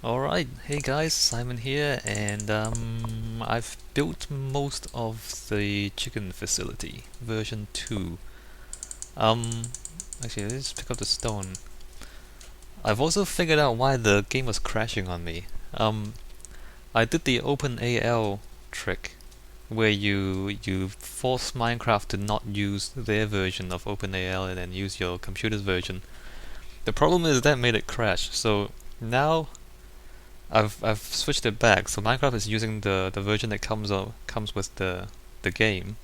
Alright, hey guys, Simon here, and I've built most of the chicken facility, version 2. Um, Actually, let's pick up the stone. I've also figured out why the game was crashing on me. I did the OpenAL trick, where you force Minecraft to not use their version of OpenAL and then use your computer's version. The problem is that made it crash, so now I've switched it back. So Minecraft is using the version that comes with the game.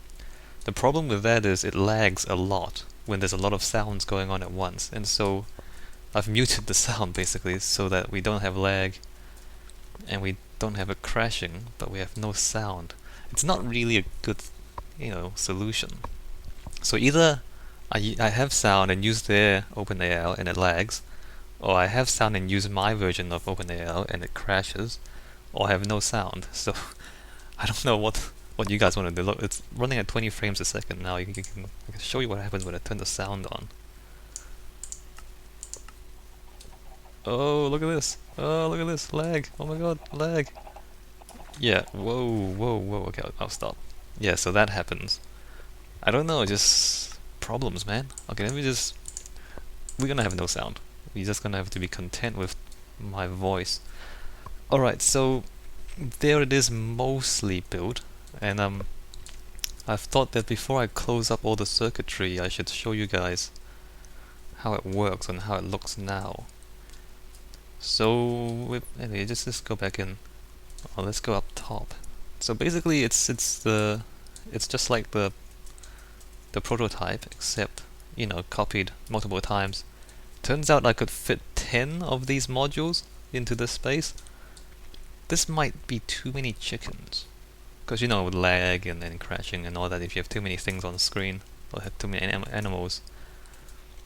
The problem with that is it lags a lot when there's a lot of sounds going on at once, and so I've muted the sound basically so that we don't have lag and we don't have it crashing, but we have no sound. It's not really a good, solution. So either I have sound and use their OpenAL and it lags, or I have sound and use my version of OpenAL and it crashes, or I have no sound. So I don't know what you guys want to do. Look, it's running at 20 frames a second now. I can show you what happens when I turn the sound on. Oh, look at this. Oh, look at this. Lag. Oh my god, lag. Yeah, whoa, whoa, whoa. Okay, I'll stop. Yeah, so that happens. I don't know, just problems, man. Okay, let me just... We're gonna have no sound. We're just gonna have to be content with my voice. Alright, so there it is, mostly built, and I've thought that before I close up all the circuitry I should show you guys how it works and how it looks now. So anyway, just go back in. Oh, let's go up top. So basically it's just like the prototype, except copied multiple times. Turns out I could fit 10 of these modules into this space. This might be too many chickens, because with lag and then crashing and all that, if you have too many things on screen or have too many animals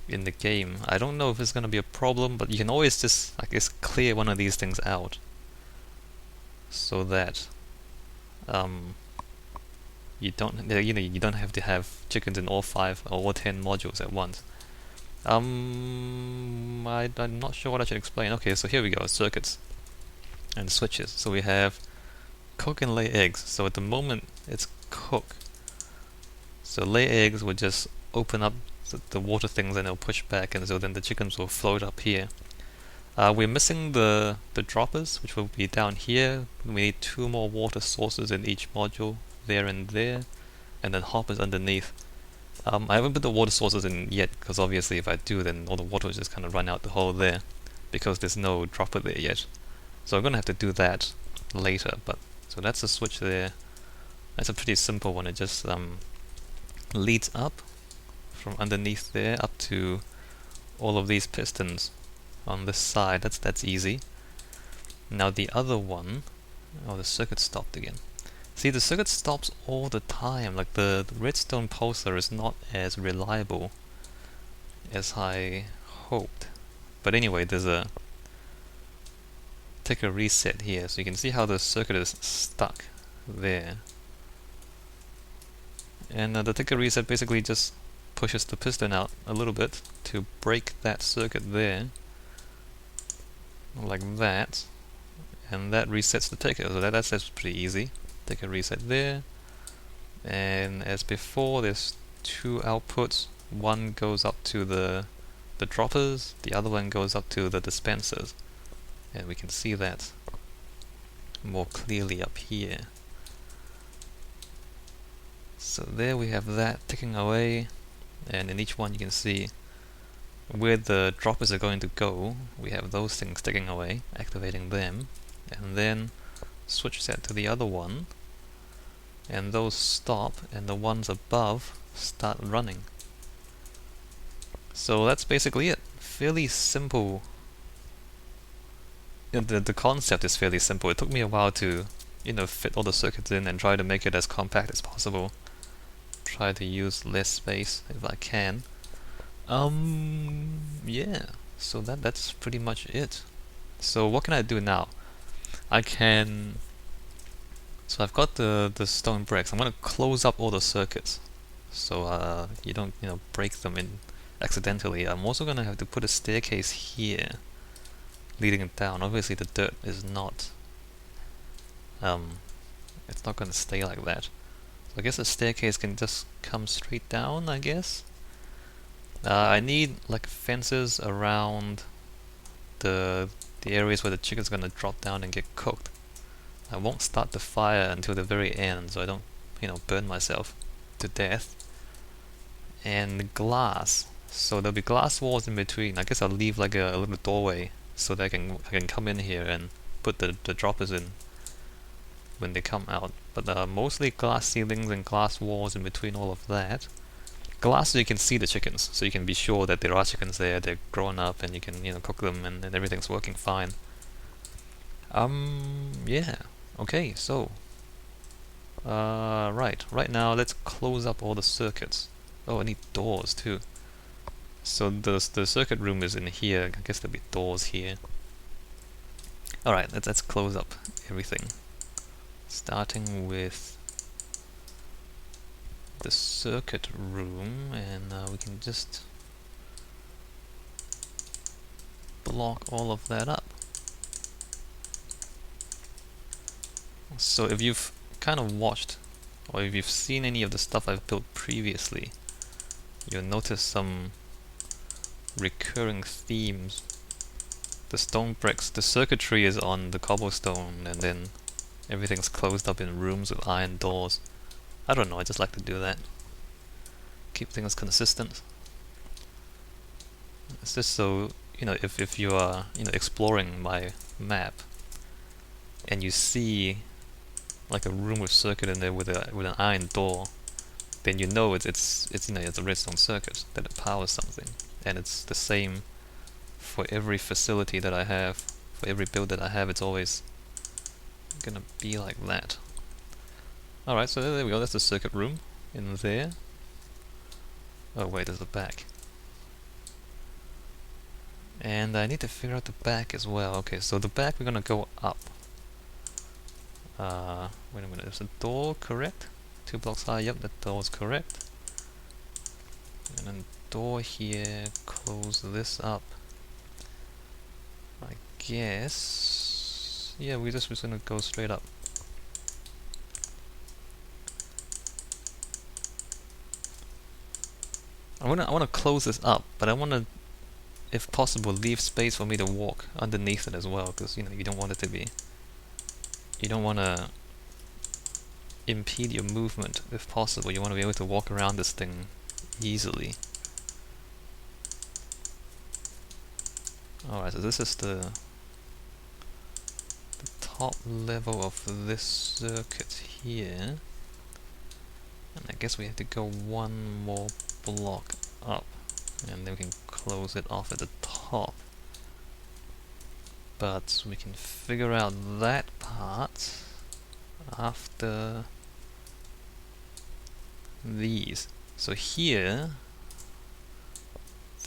in the game. I don't know if it's gonna be a problem, but you can always just, I guess, clear one of these things out so that you don't you don't have to have chickens in all 5 or all 10 modules at once. I'm not sure what I should explain. Okay, so here we go, circuits and switches. So we have cook and lay eggs. So at the moment it's cook. So lay eggs would just open up the water things and it'll push back, and so then the chickens will float up here. We're missing the droppers, which will be down here. We need 2 more water sources in each module, there and there, and then hoppers underneath. I haven't put the water sources in yet, because obviously if I do, then all the water will just kind of run out the hole there, because there's no dropper there yet. So I'm gonna have to do that later. But so that's a switch there. That's a pretty simple one. It just leads up from underneath there up to all of these pistons on this side. That's easy. Now the other one, oh, the circuit stopped again. See, the circuit stops all the time. Like the redstone pulsar is not as reliable as I hoped. But anyway, there's a take a reset here, so you can see how the circuit is stuck there. And the ticker reset basically just pushes the piston out a little bit to break that circuit there, like that, and that resets the ticker. So that's pretty easy. Ticker reset there, and as before, there's 2 outputs. One goes up to the droppers, the other one goes up to the dispensers, and we can see that more clearly up here. So there we have that ticking away, and in each one you can see where the droppers are going to go. We have those things ticking away, activating them, and then switch that to the other one, and those stop, and the ones above start running. So that's basically it. Fairly simple. The concept is fairly simple. It took me a while to fit all the circuits in and try to make it as compact as possible. Try to use less space if I can. Yeah, so that's pretty much it. So what can I do now? So I've got the stone bricks. I'm gonna close up all the circuits, so you don't break them in accidentally. I'm also gonna have to put a staircase here leading it down. Obviously the dirt is not, it's not going to stay like that. So I guess the staircase can just come straight down, I guess. I need like fences around the areas where the chicken's gonna drop down and get cooked. I won't start the fire until the very end, so I don't, burn myself to death. And glass. So there'll be glass walls in between. I guess I'll leave like a little doorway so that I can come in here and put the droppers in when they come out. But mostly glass ceilings and glass walls in between all of that. Glass so you can see the chickens, so you can be sure that there are chickens there, they're grown up, and you can cook them, and everything's working fine. Yeah. Okay, so right now let's close up all the circuits. Oh, I need doors too. So the circuit room is in here. I guess there'll be doors here. Alright, let's close up everything. Starting with the circuit room, and we can just block all of that up. So if you've kind of watched, or if you've seen any of the stuff I've built previously, you'll notice some recurring themes. The stone bricks, the circuitry is on the cobblestone, and then everything's closed up in rooms with iron doors. I don't know, I just like to do that. Keep things consistent. It's just so, if you are, exploring my map and you see like a room with circuit in there with an iron door, then you know it's a redstone circuit that it powers something, and it's the same for every facility that I have, for every build that I have. It's always gonna be like that. Alright, so there we go, that's the circuit room in there. Oh wait, there's the back. And I need to figure out the back as well. Okay, so the back we're gonna go up. Wait a minute, is the door correct? 2 blocks high, yep, that door is correct. And then door here, close this up. I guess... yeah, we're just gonna go straight up. I wanna close this up, but I wanna, if possible, leave space for me to walk underneath it as well, because you don't want it to be, you don't want to impede your movement. If possible, you want to be able to walk around this thing easily. Alright, so this is the top level of this circuit here, and I guess we have to go one more block up, and then we can close it off at the top. But we can figure out that part after these. So here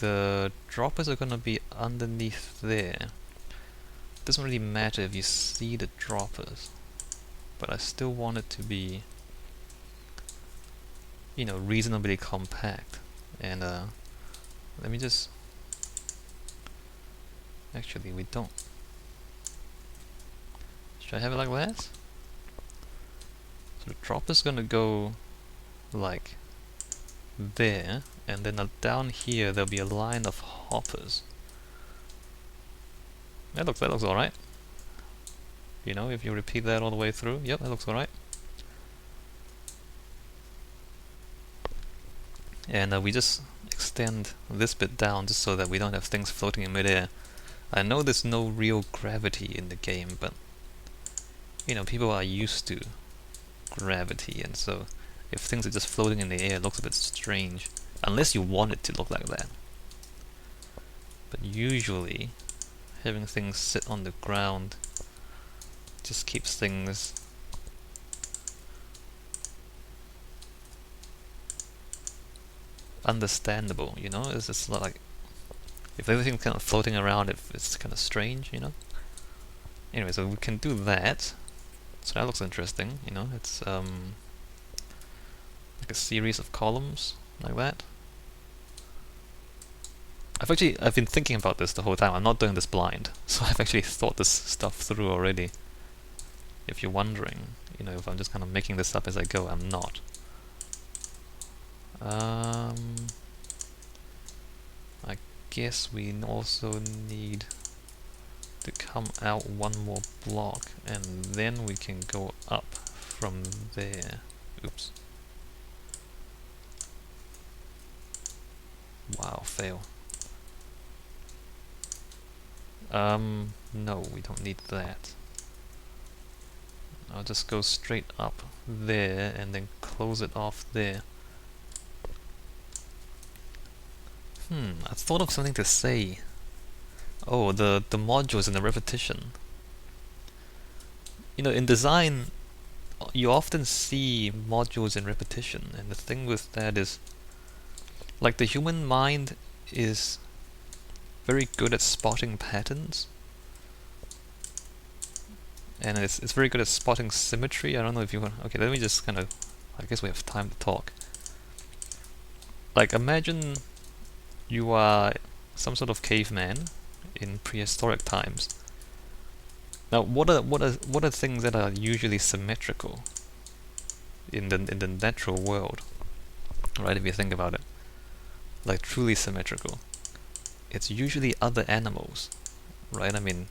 the droppers are gonna be underneath there. Doesn't really matter if you see the droppers, but I still want it to be, reasonably compact. And let me just, actually we don't. Should I have it like that? So the dropper's gonna go like there, and then down here there'll be a line of hoppers. That looks alright. If you repeat that all the way through, yep, that looks alright. And we just extend this bit down just so that we don't have things floating in midair. I know there's no real gravity in the game, but people are used to gravity, and so if things are just floating in the air, it looks a bit strange, unless you want it to look like that. But usually, having things sit on the ground just keeps things understandable, It's just not like, if everything's kind of floating around, it's kind of strange, Anyway, so we can do that. So that looks interesting, it's like a series of columns like that. I've been thinking about this the whole time. I'm not doing this blind, so I've actually thought this stuff through already. If you're wondering, if I'm just kind of making this up as I go, I'm not. I guess we also need to come out one more block, and then we can go up from there. Oops. Wow, fail. No, we don't need that. I'll just go straight up there and then close it off there. I thought of something to say. Oh, the modules and the repetition. In design, you often see modules and repetition, and the thing with that is, like, the human mind is very good at spotting patterns, and it's very good at spotting symmetry. I don't know if you want... Okay, let me just kind of... I guess we have time to talk. Like, imagine you are some sort of caveman in prehistoric times. Now, what are things that are usually symmetrical in the natural world, right? If you think about it, like truly symmetrical, it's usually other animals, right? I mean,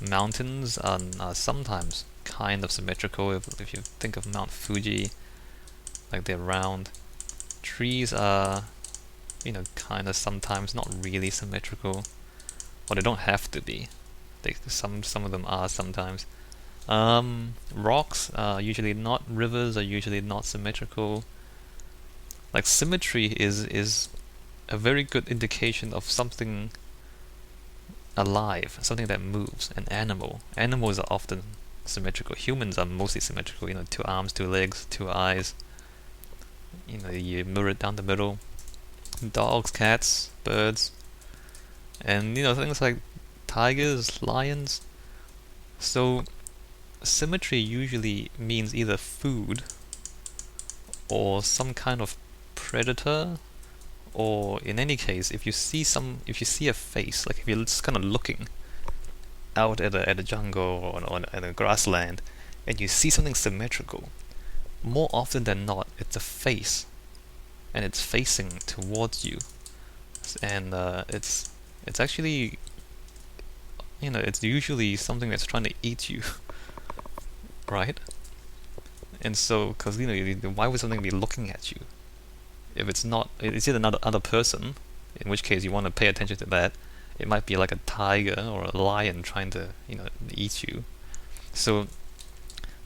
mountains are sometimes kind of symmetrical. If you think of Mount Fuji, like they're round. Trees are, kind of sometimes not really symmetrical, or they don't have to be. Some of them are sometimes. Rocks are usually not. Rivers are usually not symmetrical. Like, symmetry is a very good indication of something alive, something that moves. An animal. Animals are often symmetrical. Humans are mostly symmetrical. 2 arms, 2 legs, 2 eyes. You mirror it down the middle. Dogs, cats, birds, and things like tigers, lions. So symmetry usually means either food or some kind of predator, or in any case, if you see a face, like if you're just kind of looking out at a jungle or at a grassland, and you see something symmetrical, more often than not, it's a face, and it's facing towards you, and it's actually, it's usually something that's trying to eat you, right? And so, because why would something be looking at you? If it's not, it's either another other person, in which case you want to pay attention to that. It might be like a tiger or a lion trying to, eat you. So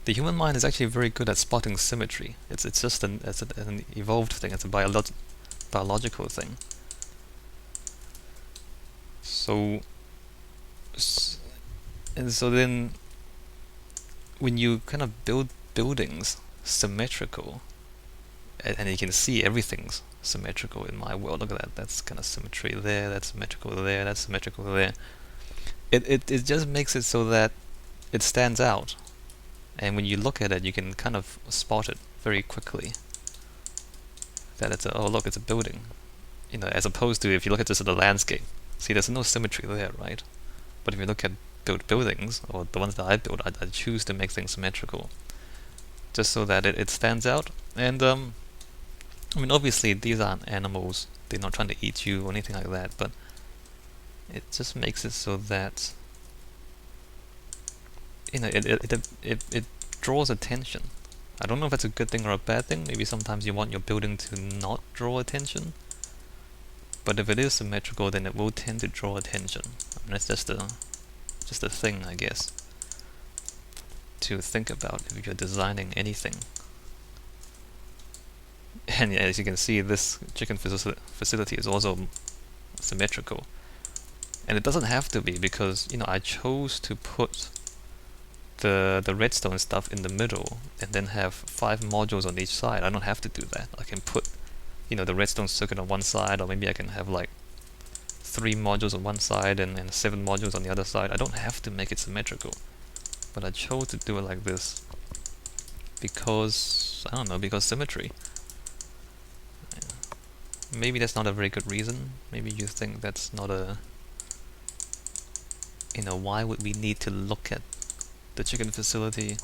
the human mind is actually very good at spotting symmetry. It's just an evolved thing. It's a biological thing. So then, when you kind of build buildings symmetrical, and you can see everything's symmetrical in my world. Look at that. That's kind of symmetry there. That's symmetrical there. That's symmetrical there. It just makes it so that it stands out, and when you look at it, you can kind of spot it very quickly. That it's it's a building, as opposed to if you look at just at the landscape. See, there's no symmetry there, right? But if you look at built buildings, or the ones that I build, I choose to make things symmetrical, just so that it stands out. And I mean, obviously these aren't animals. They're not trying to eat you or anything like that, but it just makes it so that it draws attention. I don't know if that's a good thing or a bad thing. Maybe sometimes you want your building to not draw attention, but if it is symmetrical, then it will tend to draw attention. I mean, that's just a thing, I guess, to think about if you're designing anything. And as you can see, this chicken facility is also symmetrical, and it doesn't have to be, because I chose to put the redstone stuff in the middle and then have 5 modules on each side. I don't have to do that. I can put the redstone circuit on one side, or maybe I can have like 3 modules on one side and 7 modules on the other side. I don't have to make it symmetrical, but I chose to do it like this because, I don't know, because symmetry. maybe that's not a very good reason. Maybe you think that's not a... why would we need to look at the chicken facility?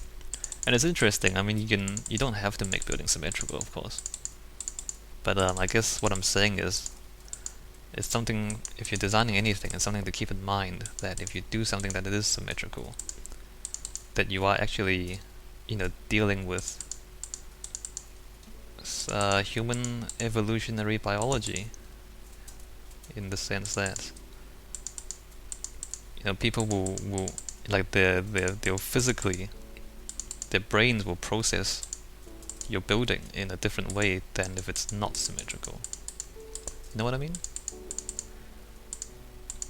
And it's interesting, I mean, you don't have to make buildings symmetrical, of course. But I guess what I'm saying is, it's something, if you're designing anything, it's something to keep in mind, that if you do something that is symmetrical, that you are actually, dealing with human evolutionary biology, in the sense that, people will like they'll physically, their brains will process your building in a different way than if it's not symmetrical. You know what I mean?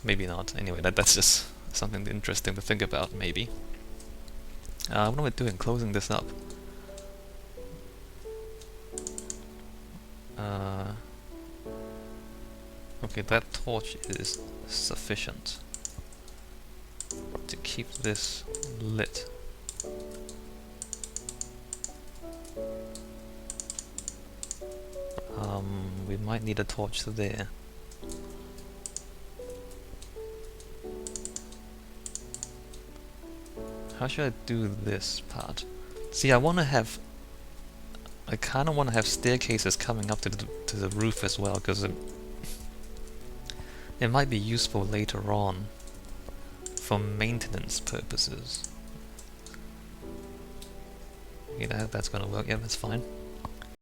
Maybe not. Anyway, that's just something interesting to think about, maybe. What am I doing? Closing this up. Okay, that torch is sufficient to keep this lit. We might need a torch there. How should I do this part? See, I kind of want to have staircases coming up to the roof as well, because it might be useful later on for maintenance purposes. Okay, that's gonna work. Yeah, that's fine.